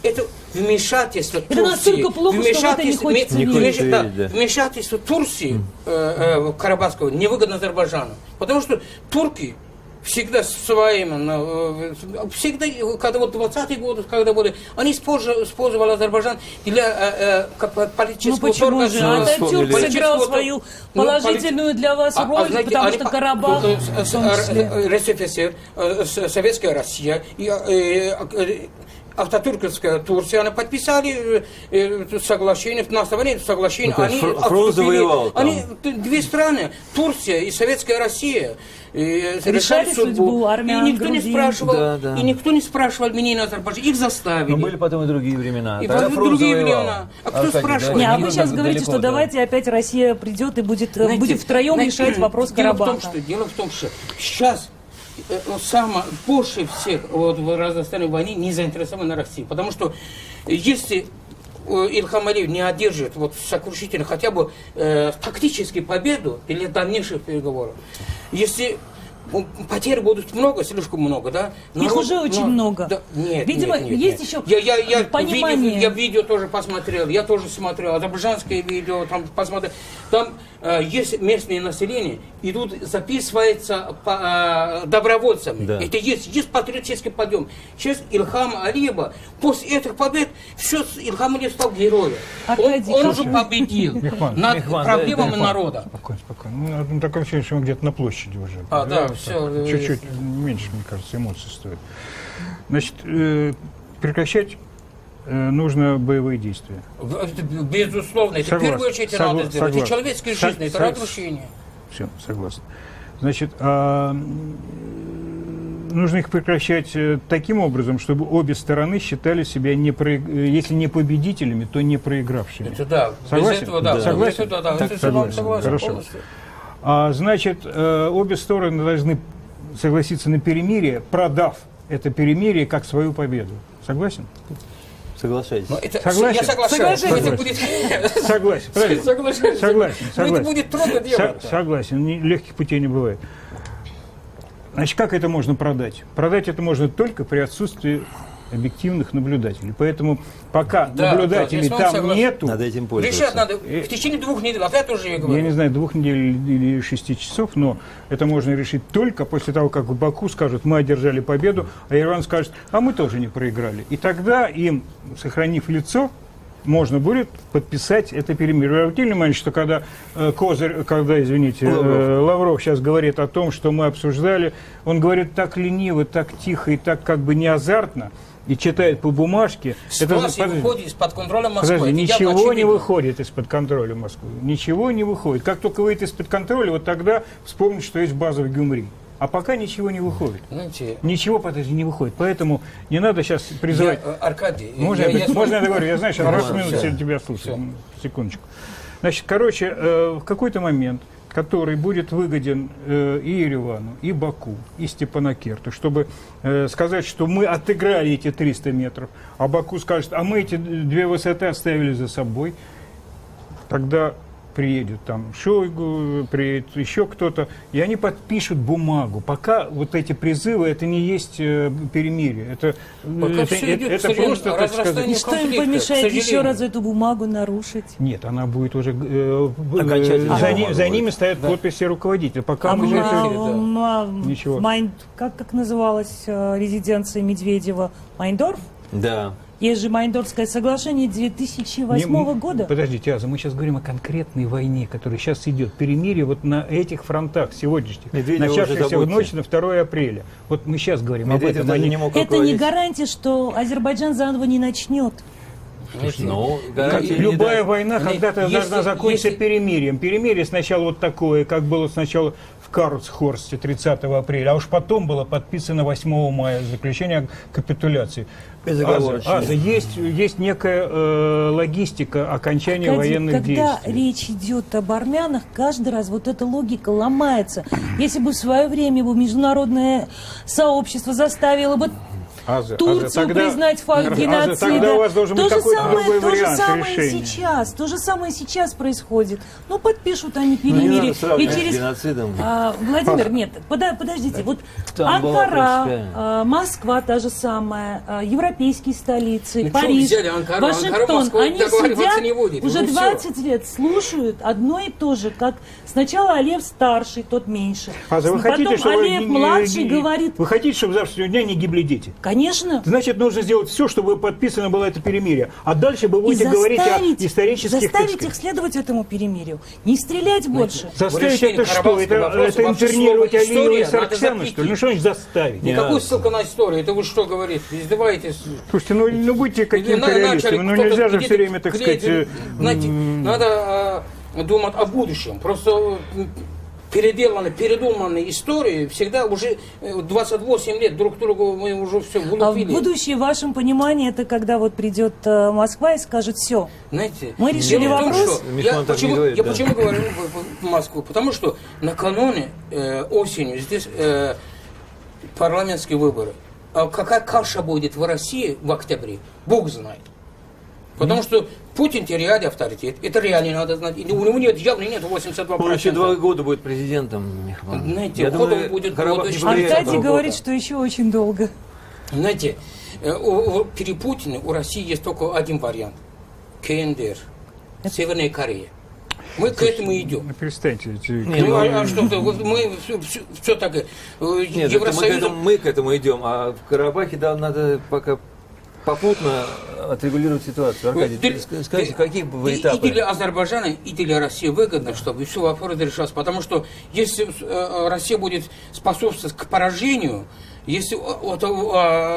Это вмешательство это Турции. Настолько плохо, что в это не хочется верить. Вмешательство Турции в Карабахского невыгодно Азербайджану. Потому что турки всегда всегда, когда вот 20-е годы, когда были, они использовали Азербайджан для политического почему же? Ататюрк сыграл свою положительную для вас роль, потому что Карабах, РСФСР, Советская Россия, автотюркская Турция, они подписали соглашение, на основании соглашения, Фрунзе завоевал там. они, две страны, Турция и Советская Россия, решали судьбу армян, и никто не грузин. спрашивал, Да. и никто не спрашивал Армении и Азербайджан, их заставили. Но были потом и другие времена. И Тогда были Фрунзе другие воевал. времена. А кто Аркадий, спрашивает? Не, а не вы сейчас далеко, говорите, что да. давайте опять Россия придет и будет Знаете, втроем решать вопрос Карабаха. Дело в том, что сейчас больше всех вот, в разносторонней войне не заинтересованы Россия. Потому что если Ильхам Алиев не одержит вот, сокрушительно хотя бы тактически победу или дальнейших переговоров, если потерь будут много, слишком много, да? Их уже очень много. Да, нет, Видимо, нет. есть еще я понимание. Я видео тоже посмотрел, я тоже смотрел, азербайджанское видео там посмотрел. Там есть местное население, идут, записывается добровольцами. Да. Это есть патриотический подъем. Сейчас Ильхам Алиева, после этих побед, все, Ильхам Алиев стал героем. Аркадий, Он как уже вы- победил над проблемами народа. Спокойно. Ну, такое ощущение, что мы где-то на площади уже. Да, все. Чуть-чуть меньше, мне кажется, эмоций стоит. Значит, прекращать нужно боевые действия. Безусловно, это в Согласен. первую очередь надо сделать. Согласен. Это человеческая жизнь, это разрушение. Все, согласен. Значит, нужно их прекращать таким образом, чтобы обе стороны считали себя, если не победителями, то не проигравшими. Это да. Согласен? Без этого, да. Согласен? Без этого, да. Так, Это согласен. согласен Хорошо. полностью. Значит, обе стороны должны согласиться на перемирие, продав это перемирие как свою победу. Согласен? Соглашайтесь. Но это, Согласен? Я соглашаюсь. Но это Согласен. будет... Согласен, правильно? Соглашаюсь. Согласен, Но согласен. это будет трудно делать. Согласен, легких путей не бывает. Значит, как это можно продать? Продать это можно только при отсутствии объективных наблюдателей. Поэтому пока Да, наблюдателей да, я с вами там согласен. нету, Надо этим пользоваться. Решать надо в течение 2 недель. Опять уже я говорю. я не знаю, 2 недель или 6 часов, но это можно решить только после того, как в Баку скажут, мы одержали победу, а Ереван скажет, а мы тоже не проиграли. И тогда им, сохранив лицо, можно будет подписать это перемирие. Вы обратили внимание, что когда Лавров сейчас говорит о том, что мы обсуждали, он говорит так лениво, так тихо и так как бы не азартно, и читает по бумажке. Ситуация выходит из-под контроля Москвы. Подожди, Это явно ничего не очевидно. выходит из-под контроля Москвы. Ничего не выходит. Как только выйдет из-под контроля, вот тогда вспомнить, что есть база в Гюмри. А пока ничего не выходит. Знаете, Ничего, подожди, не выходит. Поэтому не надо сейчас призывать... Аркадий, Можно я договорю? Я, знаешь, раз Ладно, минут всё. тебя слушаю. Секундочку. Значит, короче, в какой-то момент, который будет выгоден и Еревану, и Баку, и Степанакерту, чтобы сказать, что мы отыграли эти 300 метров, а Баку скажет, а мы эти 2 высоты оставили за собой, тогда приедет там Шойгу, приедет еще кто-то, и они подпишут бумагу. Пока вот эти призывы, это не есть перемирие. Это всё идет, к это сожалению, просто, так сказать... разрастание И что им конфликта, к помешает еще сожалению. раз эту бумагу нарушить? Нет, она будет уже... Окончательно за ними будет. стоят подписи руководителя. Пока А мы же это... Ничего. Как называлась резиденция Медведева? Майндорф? Да. Есть же Майндорфское соглашение 2008 года. Подождите, Аза, мы сейчас говорим о конкретной войне, которая сейчас идет. Перемирие вот на этих фронтах сегодняшних, Медведева уже начавшихся в забудьте. ночь на 2 апреля. Вот мы сейчас говорим Медведев об этом. даже Они- не мог Это не руководить. гарантия, что Азербайджан заново не начнет. Ну, Как гарантии не любая дать. война когда-то Если- должна закончиться если- перемирием. Перемирие сначала вот такое, как было сначала в Карлсхорсте 30 апреля, а уж потом было подписано 8 мая заключение о капитуляции. Безоговорочно. Аза, есть некая логистика окончания Аркадий, военных когда действий. речь идет об армянах, каждый раз вот эта логика ломается. Если бы в свое время бы международное сообщество заставило бы Аза, Турцию тогда- признать факт Аза, геноцида. тогда у вас должен быть какой-то другой то же вариант самое решения. сейчас. То же самое сейчас происходит. Ну, подпишут они Ну, не перемирие. надо сравнивать И с через... геноцидом. Владимир, нет, подождите. Вот Там была Анкара, принципиально. Москва та же самая, европейские столицы, Ну, что Париж, взяли Анкару? Анкара, Вашингтон. Москва Они договариваться сидят не будет. уже Ну, всё. 20 лет, слушают одно и то же, как сначала Алиев старший, тот меньше. Аза, вы Потом хотите, чтобы Алиев младший говорит, Вы хотите, чтобы с завтрашнего дня не гибли дети? Конечно. Значит, нужно сделать все, чтобы подписано было это перемирие. А дальше вы будете говорить о исторических... Заставить их следовать этому перемирию. Не стрелять больше. Заставить это что? Это интернировать Алиева и Сарксяна, что ли? Ну что значит заставить? Никакую ссылку на историю. Это вы что говорите? Издеваетесь? Слушайте, ну будьте каким-то реалистом. Ну нельзя же все время, так сказать... Знаете, надо думать о будущем. Просто передуманные истории всегда уже 28 лет друг другу мы уже все вылупили. А в будущее, в вашем понимании, это когда вот придет Москва и скажет: все, знаете, мы решили вопрос. Я почему говорю в Москву? Потому что накануне осенью здесь парламентские выборы. А какая каша будет в России в октябре, Бог знает. Потому что Путин теряет авторитет. Это реально надо знать. У него нет, явно нет 82%. Он еще 2 года будет президентом. Знаете, я думаю, будет Аркадий говорит, что еще очень долго. Знаете, при Путине у России есть только один вариант. КНДР. Северная Корея. Мы к этому идем. Перестаньте. А что мы все так... Нет, мы к этому идем, а в Карабахе надо пока попутно отрегулировать ситуацию. Аркадий, скажите, какие бы этапы? И для Азербайджана, и для России выгодно, чтобы все вопросы решались. Потому что если Россия будет способствовать к поражению, если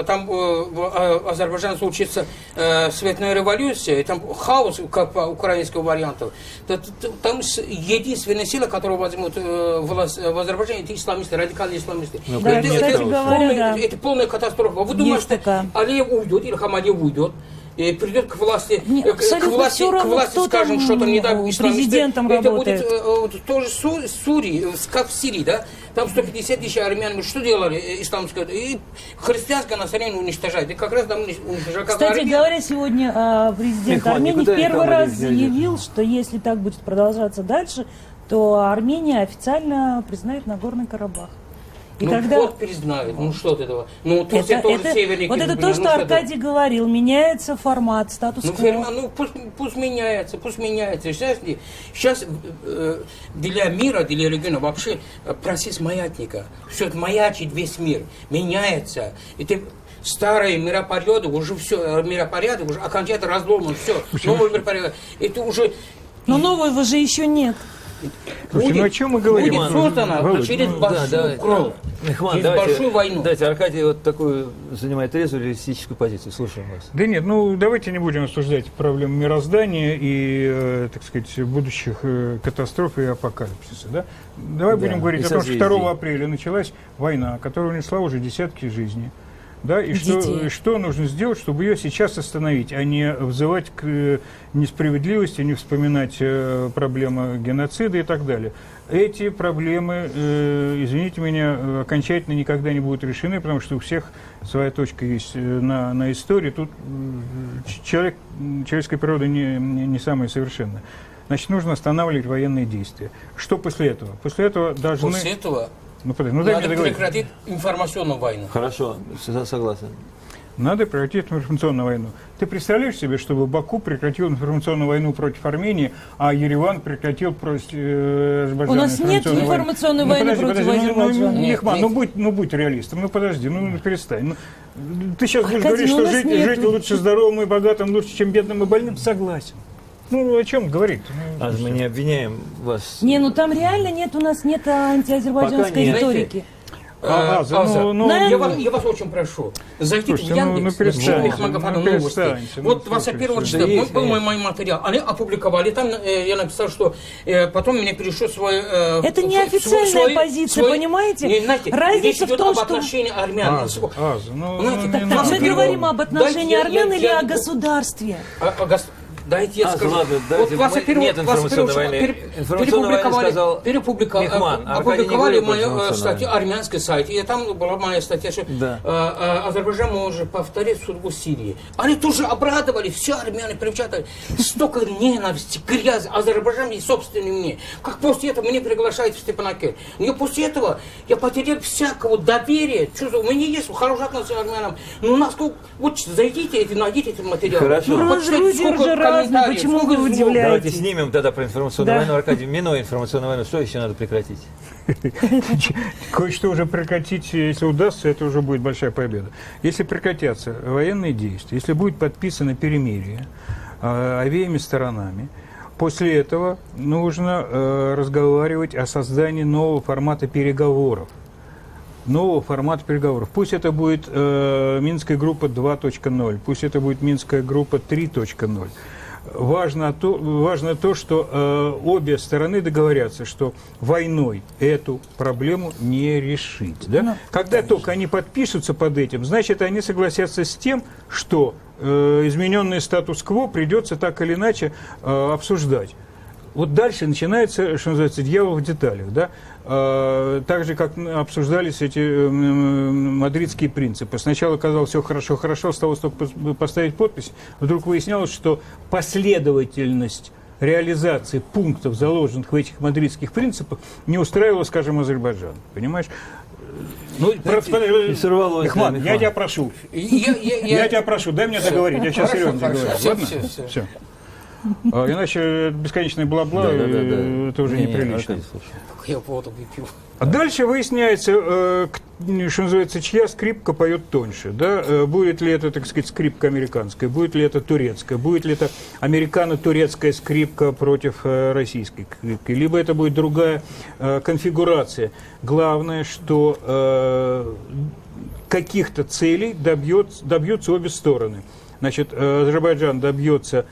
там в Азербайджане случится цветная революция, и там хаос, как по украинскому варианту, то там единственная сила, которую возьмут власть в Азербайджане, это исламисты, радикальные исламисты. Да, это полная катастрофа. Вы думаете, что Алиев уйдет или Хамадиев уйдет? И придет к власти, скажем, что там не так президентом это работает. Будет тоже Сурии, как в Сирии, да? Там 150 тысяч армян, что делали исламское? И христианское население уничтожать. И как раз там уничтожать. Кстати говоря, сегодня президент Армении первый раз заявил, что если так будет продолжаться дальше, то Армения официально признает Нагорный Карабах. И когда... вот признают, ну что от этого? Ну, Турция тоже северник. Вот это то, что Аркадий говорил, меняется формат, статус-кво. Ну, пусть меняется. Сейчас для мира, для региона вообще процесс маятника. Все это маячит весь мир, меняется. Это старые миропорядок, уже все, миропорядок уже окончательно разломан, все. Новый миропорядок. Это уже... Но нового же еще нет. Слушайте, ну о чем мы говорим? Будет создано через большую кровь, через большую войну. Давайте, Аркадий вот такую занимает резвую реалистическую позицию. Слушаем вас. Да нет, ну давайте не будем обсуждать проблемы мироздания и, так сказать, будущих катастроф и апокалипсиса. Да? Давай будем говорить о том, что 2 апреля началась война, которая унесла уже десятки жизней. Да, и что нужно сделать, чтобы ее сейчас остановить, а не взывать к несправедливости, не вспоминать проблемы геноцида и так далее. Эти проблемы, извините меня, окончательно никогда не будут решены, потому что у всех своя точка есть на истории. Тут человеческая природа не самая совершенная. Значит, нужно останавливать военные действия. Что после этого? После этого должны... После этого... надо прекратить информационную войну. Хорошо, согласен. Надо прекратить информационную войну. Ты представляешь себе, чтобы Баку прекратил информационную войну против Армении, а Ереван прекратил против Азербайджана? У нас нет информационной войны против Азербайджана. Мехман, ну будь реалистом, подожди, перестань. Ты сейчас будешь говорить, что жить лучше здоровым и богатым, лучше, чем бедным и больным? Согласен. О чем говорить? Мы не обвиняем вас. Там реально нет, у нас нет антиазербайджанской риторики. Я вас очень прошу, зайдите в Яндекс, вот 21 числа был мой материал, они опубликовали, там я написал, что потом мне перешел свой... Это не официальная позиция, понимаете? Разница в том, что... об отношении армян. Мы говорим об отношении армян или о государстве? Дайте я скажу. Ладно, давайте, нет информационной войны. Информационная война сказал Мехман. Опубликовали мою статью, армянский сайт. И там была моя статья, что Азербайджан может повторить судьбу Сирии. Они тоже обрадовали, все армяне привчатали. Столько ненависти, грязи, Азербайджан и собственный мне. Как после этого меня приглашают в Степанакерт. Но после этого я потерял всякого доверия. У меня есть хорошее отношение к армянам. Вот зайдите и найдите этот материал. Хорошо. Почему вы удивляетесь? Давайте снимем тогда про информационную войну. Аркадий, минуя информационную войну, что еще надо прекратить? Кое-что уже прекратить, если удастся, это уже будет большая победа. Если прекратятся военные действия, если будет подписано перемирие обеими сторонами, после этого нужно разговаривать о создании нового формата переговоров. Пусть это будет Минская группа 2.0, пусть это будет Минская группа 3.0. Важно то, что обе стороны договорятся, что войной эту проблему не решить. Да? Когда только они подпишутся под этим, значит, они согласятся с тем, что измененный статус-кво придется так или иначе обсуждать. Вот дальше начинается, что называется, дьявол в деталях. Да? Так же, как обсуждались эти мадридские принципы. Сначала казалось, все хорошо, осталось только поставить подпись. Вдруг выяснялось, что последовательность реализации пунктов, заложенных в этих мадридских принципах, не устраивала, скажем, Азербайджан. Понимаешь? Ну, Мехман, я тебя прошу. Я тебя прошу, дай мне договорить. Я сейчас серьезно говорю. Ладно? Все. Иначе бесконечное бла-бла, это уже неприлично. Я воду выпью. А дальше выясняется, что называется, чья скрипка поет тоньше. Да? Будет ли это, так сказать, скрипка американская, будет ли это турецкая, будет ли это американо-турецкая скрипка против российской скрипки, либо это будет другая конфигурация. Главное, что каких-то целей добьются обе стороны. Значит, Азербайджан добьется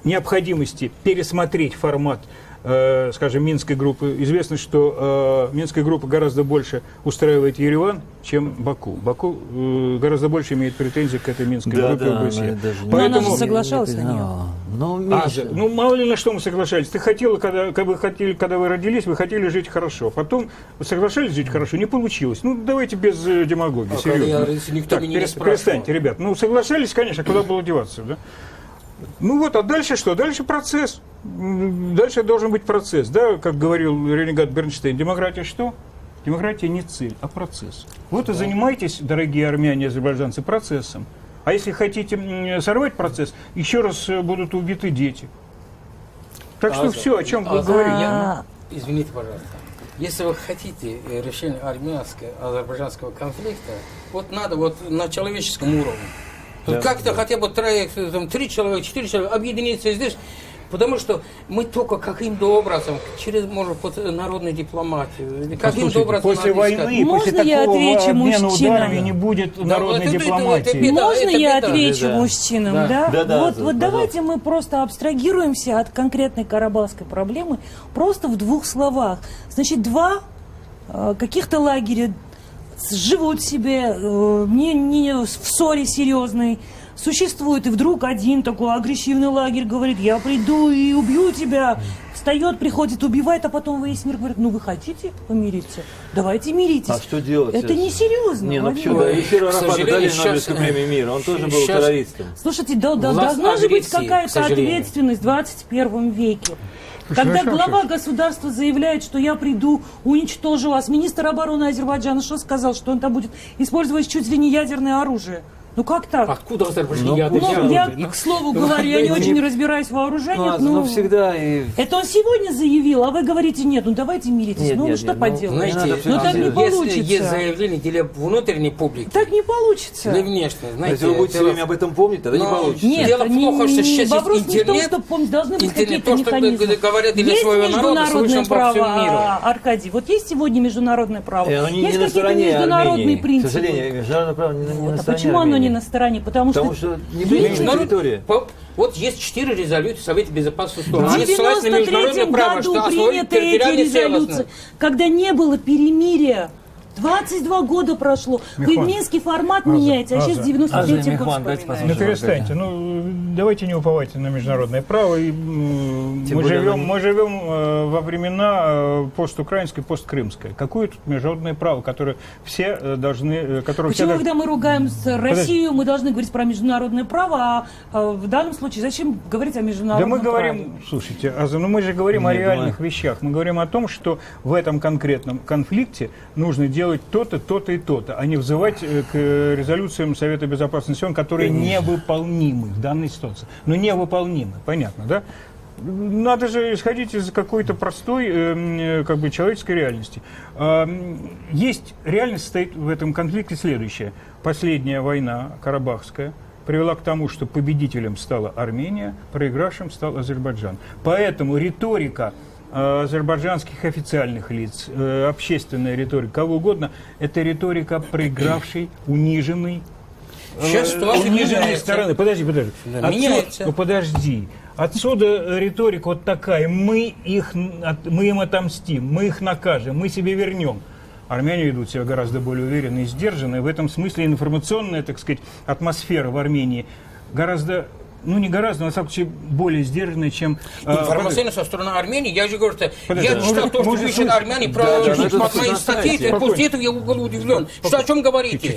необходимости пересмотреть формат, скажем, Минской группы. Известно, что Минская группа гораздо больше устраивает Ереван, чем Баку. Баку гораздо больше имеет претензий к этой Минской группе. Но она же соглашалась на нее. Ну, мало ли на что мы соглашались. Ты хотела, когда вы родились, вы хотели жить хорошо. Потом вы соглашались жить хорошо, не получилось. Ну, давайте без демагогии, серьезно. Так, перестаньте, ребят. Ну, соглашались, конечно, куда было деваться, да? Ну вот, а дальше что? Дальше процесс. Дальше должен быть процесс. Да, как говорил ренегат Бернштейн, демократия что? Демократия не цель, а процесс. Вот и занимайтесь, дорогие армяне и азербайджанцы, процессом. А если хотите сорвать процесс, еще раз будут убиты дети. Так что все, о чем вы говорите. Извините, пожалуйста. Если вы хотите решения армянско-азербайджанского конфликта, вот надо вот на человеческом уровне. Как-то хотя бы 3 человека, 4 человека объединиться здесь, потому что мы только каким-то образом, через, может, народную дипломатию, каким-то образом... После войны, после такого обмена ударами не будет народной дипломатии. Можно я отвечу мужчинам? Да? Вот давайте мы просто абстрагируемся от конкретной карабахской проблемы просто в 2 словах. Значит, 2 каких-то лагеря живут себе, не в ссоре серьезной, существует, и вдруг один такой агрессивный лагерь говорит: я приду и убью тебя, встает, приходит, убивает, а потом весь мир говорит: ну вы хотите помириться? Давайте миритесь. А что делать? Это несерьезно. Не, ну почему? Да, Ясир Арафат дали Нобелевскую премию мира, он тоже был террористом. Слушайте, должна же быть какая-то ответственность в 21 веке. Когда глава государства заявляет, что я приду, уничтожу вас, министр обороны Азербайджана что сказал? Что он там будет использовать чуть ли не ядерное оружие. Ну как так? Откуда ядерное оружие? Я, к слову говоря, я не очень разбираюсь в вооружениях, но всегда это он сегодня заявил, а вы говорите: нет, ну давайте миритесь. Ну что поделать? Ну так не получится. Если есть заявление для внутренней публики, так не получится. Для внешней, знаете. Если вы будете все время об этом помнить, тогда не получится. Нет, дело плохо, что сейчас вопрос интернет, не в том, что помнить, должны быть какие-то механизмы. Говорят, для есть своего народа, международное право, Аркадий. Вот есть сегодня международное право. Есть какие-то международные принципы. К сожалению, международное право не на стороне. Почему оно не на стороне? Потому что не принята территория. Вот есть 4 резолюции Совета Безопасности в 1993 году приняты эти резолюции, когда не было перемирия. 22 года прошло. Вы в Минский формат меняете, а сейчас 93-й год вспоминаете. Ну перестаньте. Ну, давайте не уповайте на международное право. И, мы живем во времена постукраинской, посткрымской. Какое тут международное право, которое все должны... Почему, когда мы ругаем Россию, мы должны говорить про международное право, а в данном случае зачем говорить о международном праве? Да мы говорим, слушайте, мы же говорим о реальных вещах. Мы говорим о том, что в этом конкретном конфликте нужно делать то-то, то-то и то-то, а не взывать к резолюциям Совета Безопасности ООН, которые невыполнимы в данной ситуации. Но невыполнимы, понятно, да? надо же исходить из какой-то простой как бы человеческой реальности. Есть реальность, состоит в этом конфликте следующая. Последняя война карабахская привела к тому, что победителем стала Армения, проигравшим стал Азербайджан. Поэтому риторика азербайджанских официальных лиц, общественная риторика, кого угодно, это риторика проигравшей, униженной, униженной стороны. Подожди. Ну подожди. Отсюда риторика вот такая: мы им отомстим, мы их накажем, мы себе вернем. Армяне ведут себя гораздо более уверенно и сдержанно. И в этом смысле информационная, так сказать, атмосфера в Армении гораздо, ну не гораздо, но на самом деле более сдержанная, чем... Информационно со стороны Армении, я же говорю, я читал то, что пишут армяне про мои статьи, после этого я был удивлен. Что о чем говорите?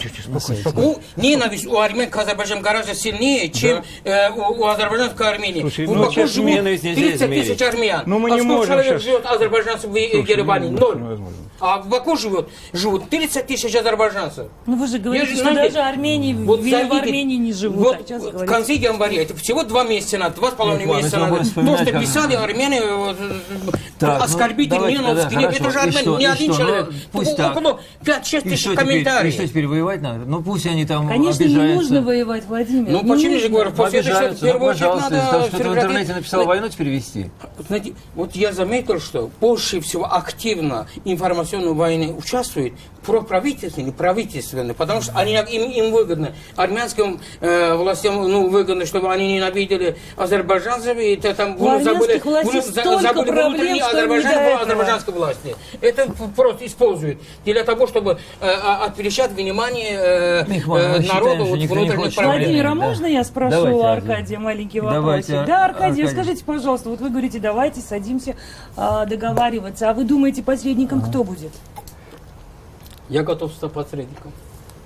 Ненависть у армян к Азербайджану гораздо сильнее, чем у азербайджанцев к Армении. В Баку живут 30 тысяч армян. А сколько человек живет азербайджанцев в Ереване? 0. А в Баку живут 30 тысяч азербайджанцев. Ну вы же говорите, что даже Армении в Армении не живут. Вот в конце января, это всего 2 месяца надо, 2,5 месяца надо. То, что писали армяне, оскорбительные, ненависть, это же армяне, не один человек. Около 5-6 тысяч комментариев. И что, теперь воевать надо? Ну пусть они там конечно, обижаются. не нужно воевать, Владимир. Ну почему же говорю, после этого в первую очередь надо... Что-то в интернете написал, войну теперь вести. Знаете, вот я заметил, что больше всего активно информационной войны участвуют проправительственные, правительственные, потому что им выгодно. Армянским властям выгодно, чтобы они ненавидели азербайджанцев, и там забыли внутренние азербайджанской власти. Это просто используют для того, чтобы отвлечать внимание народа от внутренних проблем. Владимир, а можно я спрошу у Аркадия маленький вопросик? Да, Аркадий, скажите, пожалуйста, вот вы говорите, давайте садимся договариваться, а вы думаете, посредником кто будет? Я готов стать посредником.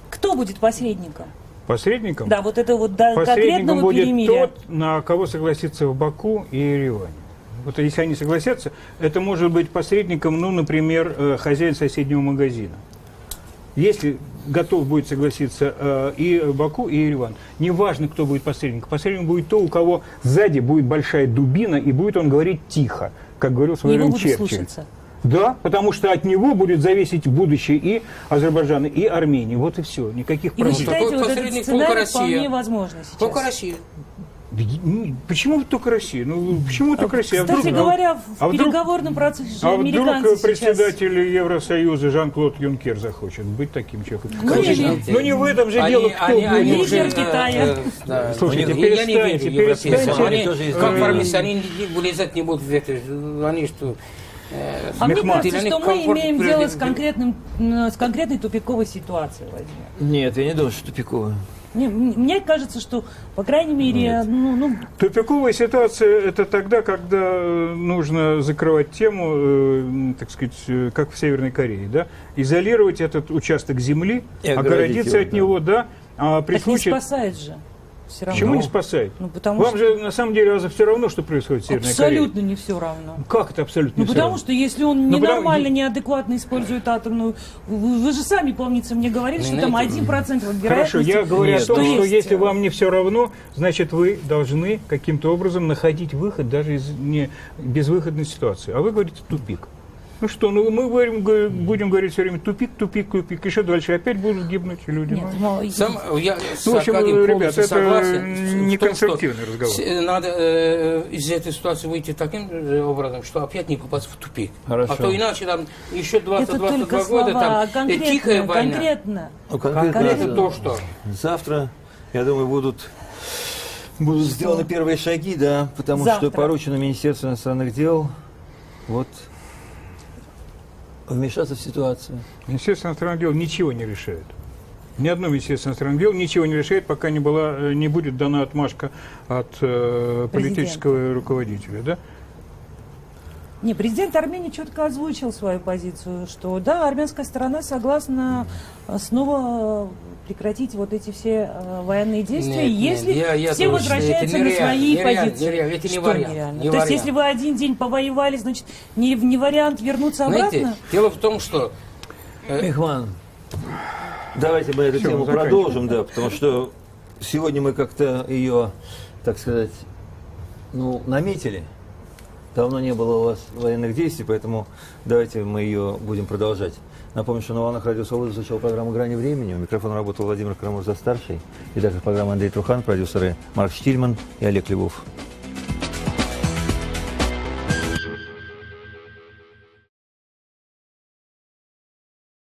Кто будет посредником? Посредником? Да, вот это вот до посредником конкретного будет перемирия. тот, на кого согласится в Баку и Ереване. Вот если они согласятся, это может быть посредником, ну, например, хозяин соседнего магазина. Если готов будет согласиться и Баку, и Ереван, неважно, кто будет посредником. Посредником будет то, у кого сзади будет большая дубина, и будет он говорить тихо, как говорил в свое время Черчилль. Да, потому что от него будет зависеть будущее и Азербайджана, и Армении. Вот и все. Никаких проблем. И вы проблем. считаете, вот этот сценарий вполне возможно сейчас? Только Россия. Почему только Россия? Ну, почему только Россия? Кстати говоря, в переговорном процессе же американцы вдруг председатель Евросоюза Жан-Клод Юнкер захочет быть таким человеком? Ну, не в этом же дело, кто будет. Лидер Китая. Слушайте, перестаньте. Как формисты, они влезать не будут в это. Они что... А мне кажется, что мы имеем дело с конкретной тупиковой ситуацией, Владимир. Нет, я не думаю, что тупиковая. Мне кажется, что, по крайней мере... Тупиковая ситуация – это тогда, когда нужно закрывать тему, так сказать, как в Северной Корее, да? Изолировать этот участок земли, огородиться от него, да? А при случае... не спасает же. Все равно. Почему не спасает? Ну, вам же на самом деле все равно, что происходит в Северной Корее. Абсолютно не все равно. Как это абсолютно не все равно? Потому что если он ненормально, неадекватно использует атомную... Вы же сами, помнится, мне говорили, что там 1% вероятности... Хорошо, я говорю о том, что если вам не все равно, значит, вы должны каким-то образом находить выход даже из безвыходной ситуации. А вы говорите тупик. Ну что, мы будем говорить все время тупик, тупик, тупик. И что дальше? Опять будут гибнуть люди? Нет, я в общем, ребят, это не конструктивный разговор. Надо из этой ситуации выйти таким образом, что опять не попасть в тупик. Хорошо. А то иначе там еще 20-22 года там тихая война. Конкретно. Конкретно то, что. Завтра, я думаю, будут сделаны первые шаги, да, потому что поручено Министерству иностранных дел вмешаться в ситуацию. Министерство иностранных дел ничего не решает. Ни одно Министерство иностранных дел ничего не решает, пока не будет дана отмашка от политического руководителя. Да? Не, президент Армении четко озвучил свою позицию, что да, армянская сторона согласна снова прекратить вот эти все военные действия, если все возвращаются на свои позиции. Это не вариант. То есть, если вы один день повоевали, значит, не вариант вернуться обратно? Знаете, дело в том, что... Михман, давайте мы эту тему продолжим, да, потому что сегодня мы как-то ее, так сказать, наметили. Давно не было у вас военных действий, поэтому давайте мы ее будем продолжать. Напомню, что на волнах Радио Свобода звучала программа «Грани времени». У микрофона работал Владимир Карамурза-старший. Редактор программы Андрей Трухан, продюсеры Марк Штильман и Олег Львов.